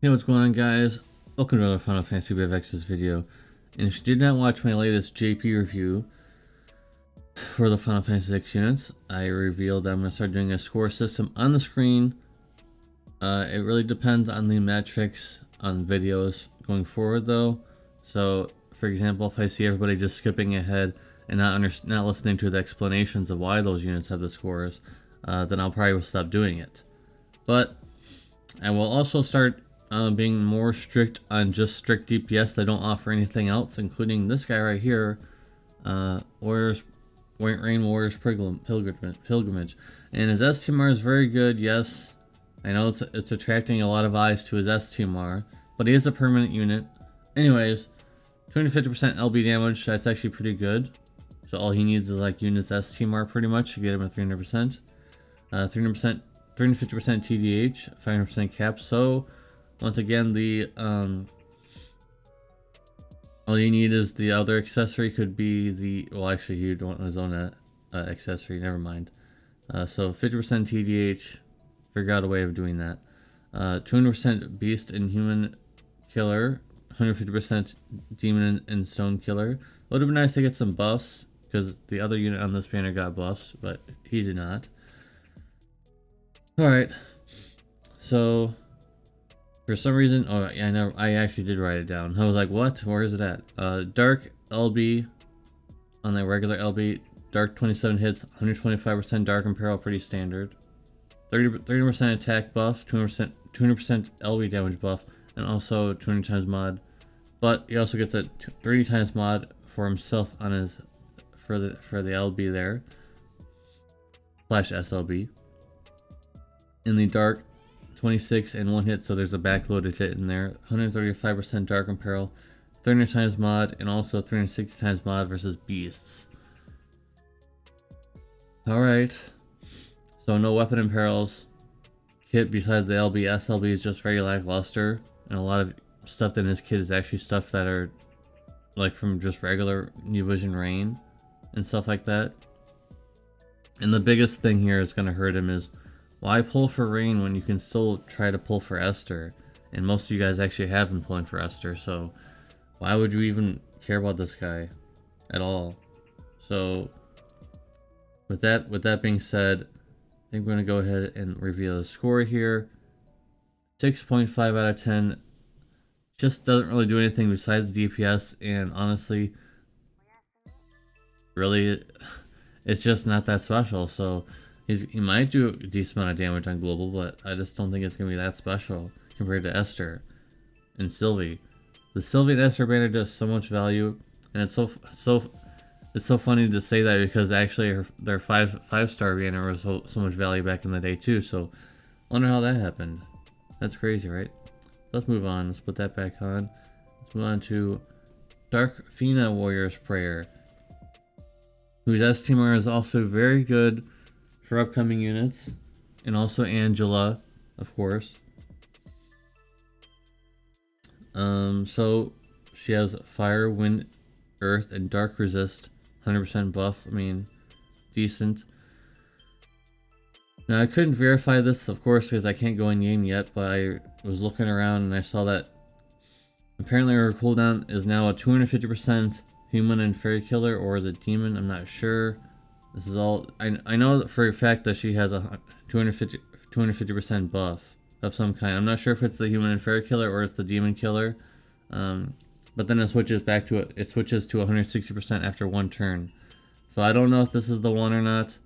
Hey, what's going on, guys? Welcome to another Final Fantasy BFX's video. And if you did not watch my latest JP review for the Final Fantasy 6 units, I revealed that I'm going to start doing a score system on the screen. It really depends on the metrics on videos going forward, though. So, for example, if I see everybody just skipping ahead and not listening to the explanations of why those units have the scores, then I'll probably stop doing it. But I will also start being more strict on just strict DPS. They don't offer anything else, including this guy right here, Rain Warriors Pilgrimage. And his STMR is very good, yes. I know it's attracting a lot of eyes to his STMR, but he is a permanent unit. Anyways, 250% LB damage, that's actually pretty good. So all he needs is like units STMR pretty much to get him at 300%. 300%, 350% TDH, 500% cap. So once again, the all you need is the other accessory. Could be the, well, actually you don't want his own accessory, never mind. So 50% TDH, figure out a way of doing that. 200% beast and human killer, 150% demon and stone killer. It would have been nice to get some buffs, because the other unit on this banner got buffs, but he did not. Alright, so for some reason, oh yeah, I know, I actually did write it down. I was like, what? Where is it at? Dark LB on the regular LB, dark 27 hits, 125% dark imperil, pretty standard. 30% attack buff, 200% LB damage buff, and also 200 times mod. But he also gets a 30 times mod for himself on his for the LB there, slash SLB. In the dark, 26 and 1 hit, so there's a backloaded hit in there. 135% dark imperil, 300 times mod, and also 360 times mod versus beasts. Alright, so no weapon imperils. Kit besides the LB, SLB is just very lackluster, and a lot of stuff in this kit is actually stuff that are like from just regular New Vision Rain and stuff like that. And the biggest thing here is going to hurt him is, why pull for Rain when you can still try to pull for Esther? And most of you guys actually have been pulling for Esther, so why would you even care about this guy at all? So with that being said, I think we're going to go ahead and reveal the score here. 6.5 out of 10. Just doesn't really do anything besides DPS, and honestly, really, it's just not that special. So he might do a decent amount of damage on global, but I just don't think it's going to be that special compared to Esther and Sylvie. The Sylvie and Esther banner does so much value, and it's so funny to say that, because actually their five-star banner was so much value back in the day too. So I wonder how that happened. That's crazy, right? Let's move on. Let's put that back on. Let's move on to Dark Fina Warrior's Prayer, whose STMR is also very good for upcoming units, and also Angela, of course. So she has fire, wind, earth, and dark resist, 100% buff. I mean, decent. Now I couldn't verify this, of course, because I can't go in game yet, but I was looking around and I saw that apparently her cooldown is now a 250% human and fairy killer, or is it demon? I'm not sure. This is all, I know for a fact that she has a 250% buff of some kind. I'm not sure if it's the human and fairy killer or it's the demon killer. But then it switches back to it. It switches to 160% after one turn. So I don't know if this is the one or not.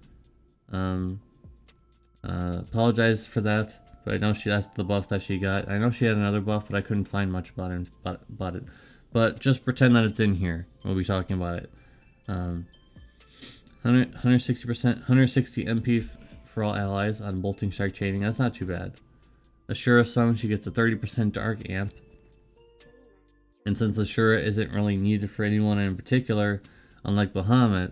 Apologize for that, but I know that's the buff that she got. I know she had another buff, but I couldn't find much about it. But just pretend that it's in here. We'll be talking about it. 160%, 160 MP for all allies on bolting strike chaining. That's not too bad. Ashura summon, she gets a 30% dark amp. And since Ashura isn't really needed for anyone in particular, unlike Bahamut,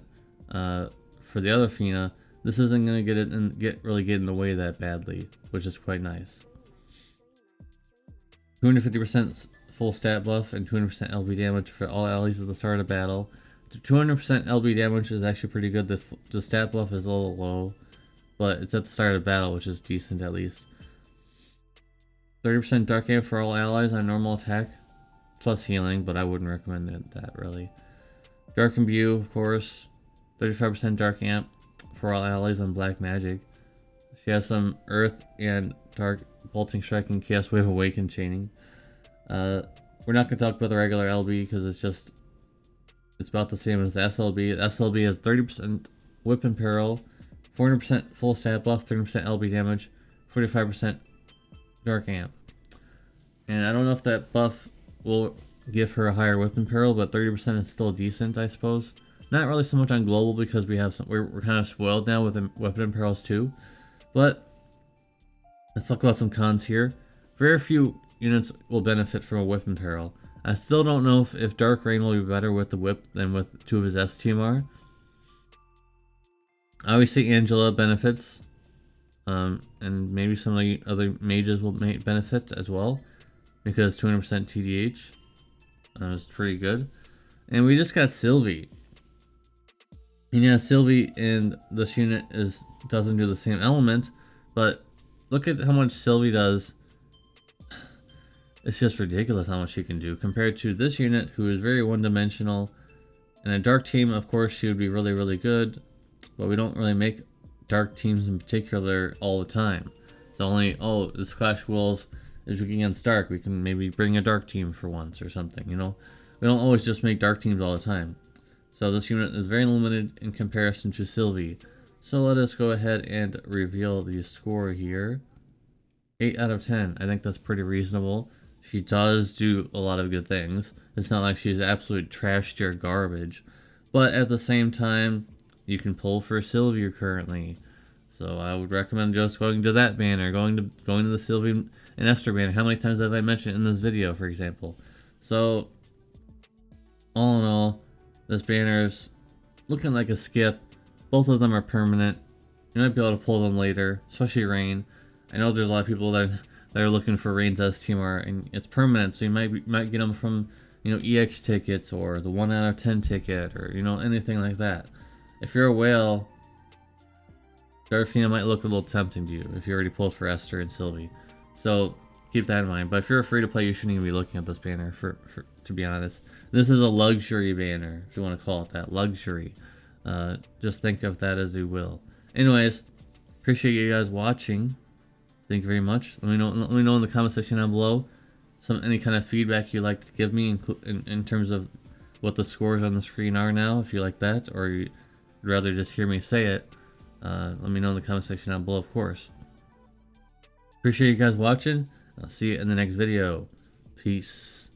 for the other Fina, this isn't going to really get in the way that badly, which is quite nice. 250% full stat buff and 200% LB damage for all allies at the start of battle. 200% LB damage is actually pretty good. The stat buff is a little low, but it's at the start of battle, which is decent at least. 30% Dark Amp for all allies on normal attack, plus healing, but I wouldn't recommend that really. Dark Imbue, of course. 35% Dark Amp for all allies on Black Magic. She has some Earth and Dark Bolting Strike and Chaos Wave Awaken chaining. We're not going to talk about the regular LB because it's about the same as the SLB. The SLB has 30% Whip and Peril, 400% full stat buff, 30% LB damage, 45% Dark Amp. And I don't know if that buff will give her a higher Whip and Peril, but 30% is still decent, I suppose. Not really so much on global because we're kind of spoiled now with Weapon and Perils too. But let's talk about some cons here. Very few units will benefit from a Whip and Peril. I still don't know if Dark Rain will be better with the Whip than with 2 of his STMR. Obviously Angela benefits. And maybe some of the other mages will benefit as well. Because 200% TDH is pretty good. And we just got Sylvie. And yeah, Sylvie in this unit doesn't do the same element, but look at how much Sylvie does. It's just ridiculous how much she can do compared to this unit, who is very one-dimensional. In a dark team, of course, she would be really, really good, but we don't really make dark teams in particular all the time. It's only, oh, this Clash Wills is against dark, we can maybe bring a dark team for once or something, you know? We don't always just make dark teams all the time. So this unit is very limited in comparison to Sylvie. So let us go ahead and reveal the score here. 8 out of 10. I think that's pretty reasonable. She does do a lot of good things. It's not like she's absolute trash tier garbage. But at the same time, you can pull for Sylvie currently. So I would recommend just going to that banner, going to the Sylvie and Esther banner. How many times have I mentioned in this video, for example? So all in all, this banner is looking like a skip. Both of them are permanent. You might be able to pull them later, especially Rain. I know there's a lot of people that are looking for Rain's STMR, and it's permanent, so you might get them from, you know, EX tickets or the 1 out of 10 ticket, or, you know, anything like that. If you're a whale, Fina might look a little tempting to you if you already pulled for Esther and Sylvie. So keep that in mind. But if you're free to play, you shouldn't even be looking at this banner, to be honest. This is a luxury banner, if you want to call it that. Luxury. Just think of that as you will. Anyways, appreciate you guys watching. Thank you very much. Let me know in the comment section down below any kind of feedback you'd like to give me in terms of what the scores on the screen are now, if you like that, or you'd rather just hear me say it. Let me know in the comment section down below, of course. Appreciate you guys watching. I'll see you in the next video. Peace.